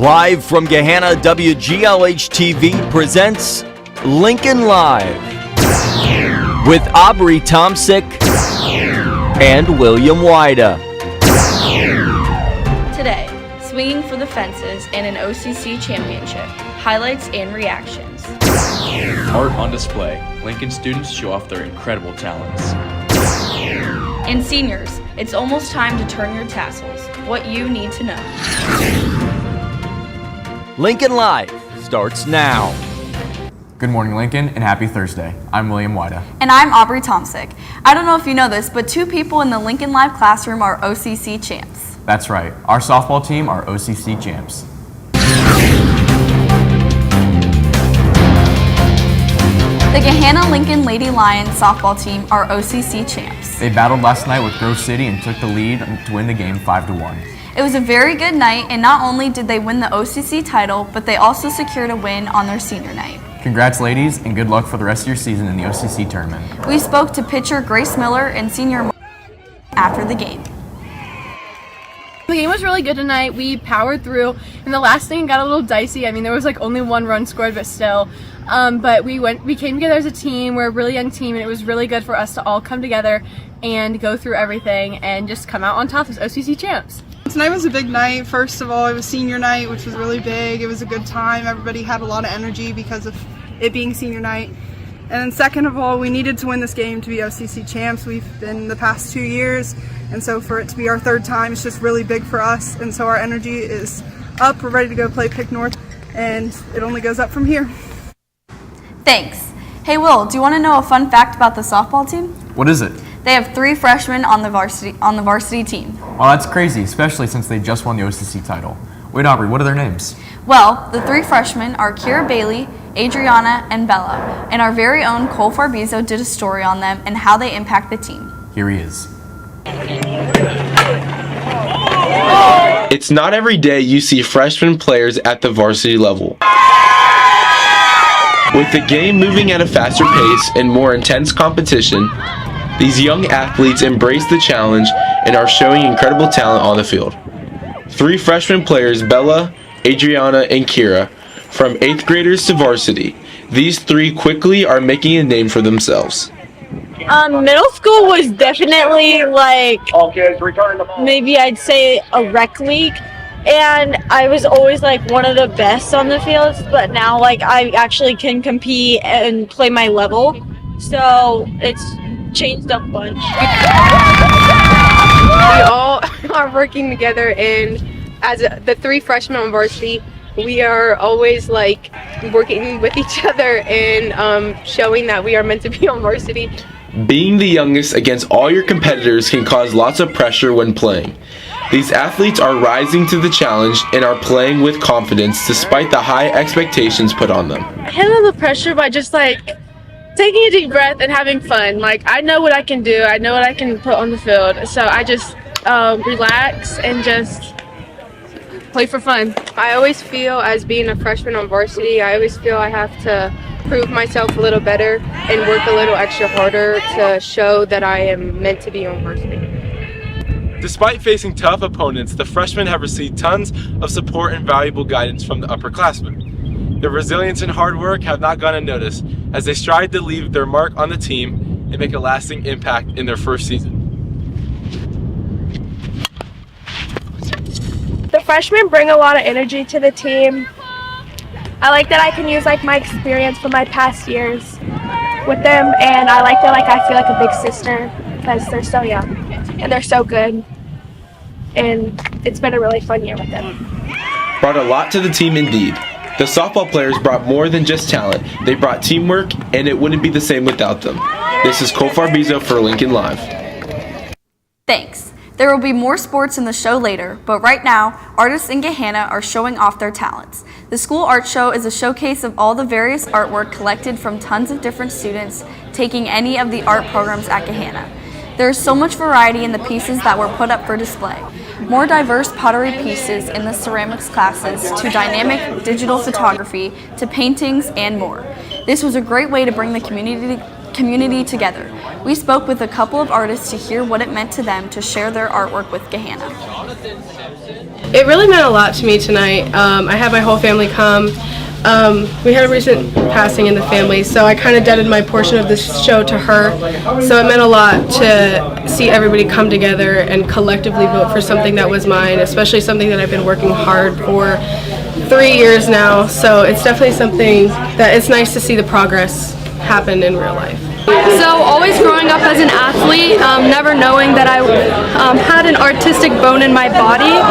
Live from Gahanna, WGLH-TV presents Lincoln Live with Aubrey Tomsick and William Wida. Today, swinging for the fences and an OCC championship, highlights and reactions. Art on display. Lincoln students show off their incredible talents. And seniors, it's almost time to turn your tassels. What you need to know. Lincoln Live starts now. Good morning, Lincoln, and happy Thursday. I'm William Wida. And I'm Aubrey Tomsick. I don't know if you know this, but 2 people in the Lincoln Live classroom are OCC champs. That's right. Our softball team are OCC champs. The Gahanna Lincoln Lady Lions softball team are OCC champs. They battled last night with Grove City and took the lead to win the game 5-1. It was a very good night, and not only did they win the OCC title, but they also secured a win on their senior night. Congrats, ladies, and good luck for the rest of your season in the OCC tournament. We spoke to pitcher Grace Miller and senior after the game. The game was really good tonight. We powered through, and the last inning got a little dicey. I mean, there was like only 1 run scored, but still. But we came together as a team. We're a really young team, and it was really good for us to all come together and go through everything and just come out on top as OCC champs. Tonight was a big night. First of all, it was senior night, which was really big. It was a good time. Everybody had a lot of energy because of it being senior night. And then second of all, we needed to win this game to be OCC champs. We've been the past 2 years, and so for it to be our 3rd time, it's just really big for us. And so our energy is up. We're ready to go play Pick North, and it only goes up from here. Thanks. Hey Will, do you want to know a fun fact about the softball team? What is it? They have 3 freshmen on the varsity team. Well, that's crazy, especially since they just won the OCC title. Wait, Aubrey, what are their names? Well, the 3 freshmen are Kira Bailey, Adriana, and Bella, and our very own Cole Farbizo did a story on them and how they impact the team. Here he is. It's not every day you see freshman players at the varsity level. With the game moving at a faster pace and more intense competition, these young athletes embrace the challenge and are showing incredible talent on the field. 3 freshman players, Bella, Adriana, and Kira, from 8th graders to varsity. These 3 quickly are making a name for themselves. Middle school was definitely like, maybe I'd say a rec league. And I was always like one of the best on the fields, but now like I actually can compete and play my level. So it's changed up a bunch. We all are working together, and as the 3 freshmen on varsity, we are always like working with each other and showing that we are meant to be on varsity. Being the youngest against all your competitors can cause lots of pressure when playing. These athletes are rising to the challenge and are playing with confidence despite the high expectations put on them. I handle the pressure by just like taking a deep breath and having fun. Like, I know what I can do, I know what I can put on the field, so I just relax and just play for fun. I always feel, as being a freshman on varsity, I always feel I have to prove myself a little better and work a little extra harder to show that I am meant to be on varsity. Despite facing tough opponents, the freshmen have received tons of support and valuable guidance from the upperclassmen. Their resilience and hard work have not gone unnoticed as they strive to leave their mark on the team and make a lasting impact in their first season. The freshmen bring a lot of energy to the team. I like that I can use like my experience from my past years with them, and I like that I feel like a big sister because they're so young and they're so good, and it's been a really fun year with them. Brought a lot to the team indeed. The softball players brought more than just talent. They brought teamwork, and it wouldn't be the same without them. This is Cole Farbizo for Lincoln Live. Thanks. There will be more sports in the show later, but right now, artists in Gahanna are showing off their talents. The school art show is a showcase of all the various artwork collected from tons of different students taking any of the art programs at Gahanna. There is so much variety in the pieces that were put up for display. More diverse pottery pieces in the ceramics classes, to dynamic digital photography, to paintings and more. This was a great way to bring the community community together. We spoke with a couple of artists to hear what it meant to them to share their artwork with Gahanna. It really meant a lot to me tonight. I had my whole family come. We had a recent passing in the family, so I kind of dedicated my portion of this show to her. So it meant a lot to see everybody come together and collectively vote for something that was mine, especially something that I've been working hard for 3 years now. So it's definitely something that it's nice to see the progress happen in real life. So always growing up as an athlete, never knowing that I had an artistic bone in my body,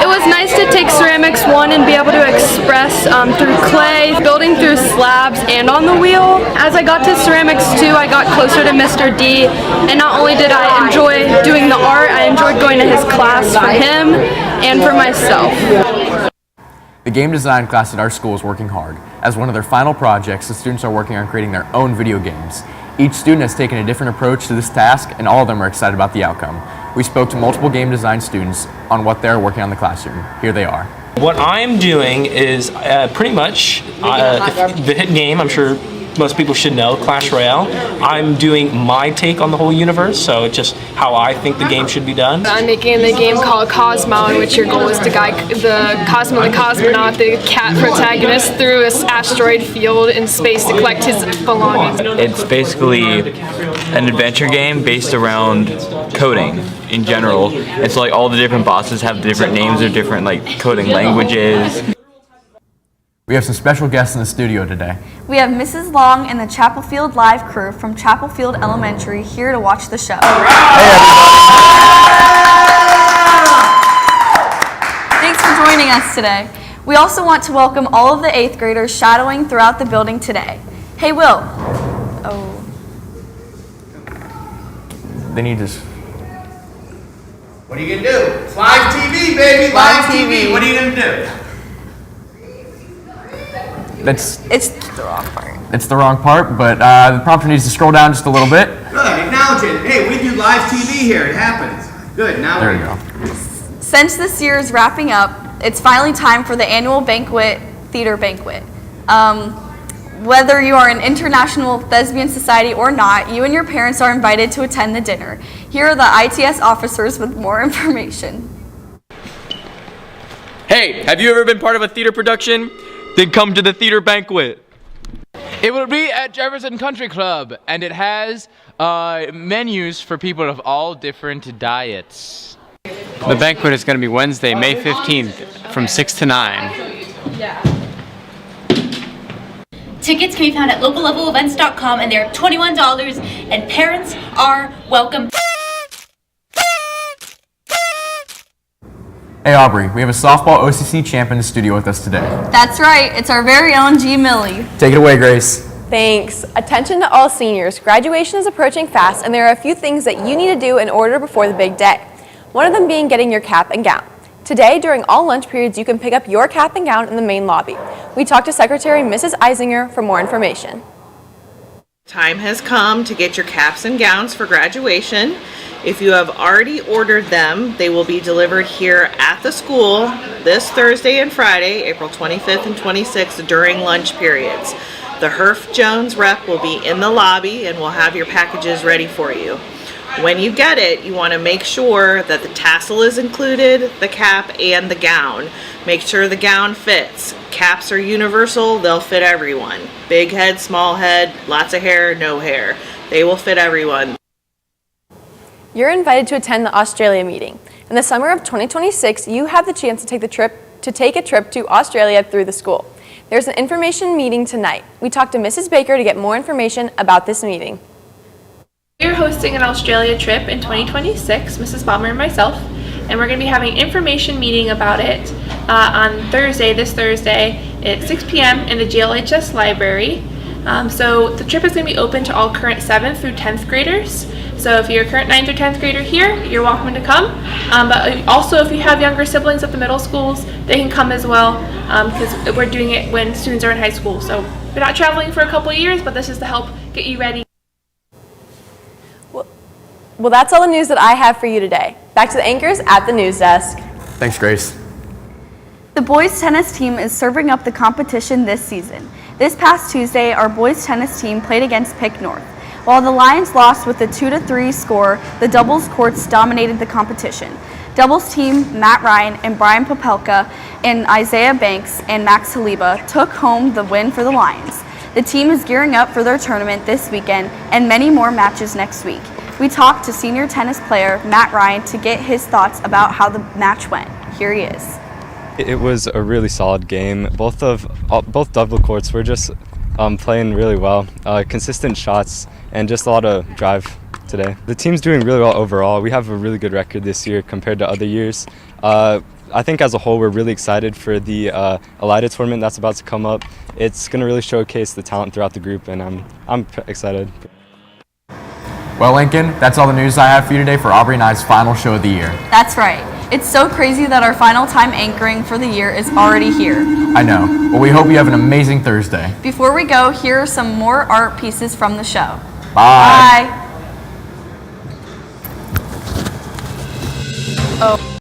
it was nice to take ceramics one and be able to express through clay, building through slabs and on the wheel. As I got to ceramics two, I got closer to Mr. D, and not only did I enjoy doing the art, I enjoyed going to his class for him and for myself. The game design class at our school is working hard. As one of their final projects, the students are working on creating their own video games. Each student has taken a different approach to this task, and all of them are excited about the outcome. We spoke to multiple game design students on what they're working on in the classroom. Here they are. What I'm doing is pretty much the hit game, I'm sure most people should know, Clash Royale. I'm doing my take on the whole universe, so it's just how I think the game should be done. I'm making the game called Cosmo, in which your goal is to guide the Cosmo the cosmonaut, the cat protagonist, through an asteroid field in space to collect his belongings. It's basically an adventure game based around coding in general. It's like all the different bosses have different names or different like coding languages. We have some special guests in the studio today. We have Mrs. Long and the Chapel Field Live crew from Chapel Field Elementary here to watch the show. Thanks for joining us today. We also want to welcome all of the 8th graders shadowing throughout the building today. Hey, Will. Oh. They need to... What are you gonna do? It's live TV, baby, live TV. What are you gonna do? It's the wrong part. It's the wrong part, but the prompter needs to scroll down just a little bit. Good, acknowledge it. Hey, we do live TV here. It happens. Good, now there we go. Since this year is wrapping up, it's finally time for the annual Banquet Theater Banquet. Whether you are an international thespian society or not, you and your parents are invited to attend the dinner. Here are the ITS officers with more information. Hey, have you ever been part of a theater production? Then come to the theater banquet. It will be at Jefferson Country Club, and it has menus for people of all different diets. The banquet is going to be Wednesday, May 15th from 6 to 9. Tickets can be found at locallevelevents.com, and they're $21, and parents are welcome. Hey Aubrey, we have a softball OCC champ in the studio with us today. That's right, it's our very own G. Millie. Take it away, Grace. Thanks. Attention to all seniors. Graduation is approaching fast, and there are a few things that you need to do in order before the big day. One of them being getting your cap and gown. Today, during all lunch periods, you can pick up your cap and gown in the main lobby. We talked to Secretary Mrs. Eisinger for more information. Time has come to get your caps and gowns for graduation. If you have already ordered them, they will be delivered here at the school this Thursday and Friday, April 25th and 26th during lunch periods. The Herff Jones rep will be in the lobby and will have your packages ready for you. When you get it, you want to make sure that the tassel is included, the cap, and the gown. Make sure the gown fits. Caps are universal, they'll fit everyone. Big head, small head, lots of hair, no hair. They will fit everyone. You're invited to attend the Australia meeting. In the summer of 2026, you have the chance to take a trip to Australia through the school. There's an information meeting tonight. We talked to Mrs. Baker to get more information about this meeting. We're hosting an Australia trip in 2026, Mrs. Balmer and myself, and we're going to be having an information meeting about it on Thursday, this Thursday at 6 p.m. in the GLHS library. So the trip is going to be open to all current 7th through 10th graders. So if you're a current 9th or 10th grader here, you're welcome to come. But also if you have younger siblings at the middle schools, they can come as well, because we're doing it when students are in high school. So we're not traveling for a couple of years, but this is to help get you ready. Well, that's all the news that I have for you today. Back to the anchors at the news desk. Thanks, Grace. The boys tennis team is serving up the competition this season. This past Tuesday, our boys tennis team played against Pick North. While the Lions lost with a 2-3 score, the doubles courts dominated the competition. Doubles team Matt Ryan and Brian Popelka and Isaiah Banks and Max Saliba took home the win for the Lions. The team is gearing up for their tournament this weekend and many more matches next week. We talked to senior tennis player Matt Ryan to get his thoughts about how the match went. Here he is. It was a really solid game. Both double courts were just playing really well. Consistent shots and just a lot of drive today. The team's doing really well overall. We have a really good record this year compared to other years. I think as a whole we're really excited for the Elida tournament that's about to come up. It's going to really showcase the talent throughout the group, and I'm excited. Well, Lincoln, that's all the news I have for you today for Aubrey and I's final show of the year. That's right. It's so crazy that our final time anchoring for the year is already here. I know. Well, we hope you have an amazing Thursday. Before we go, here are some more art pieces from the show. Bye. Bye. Oh.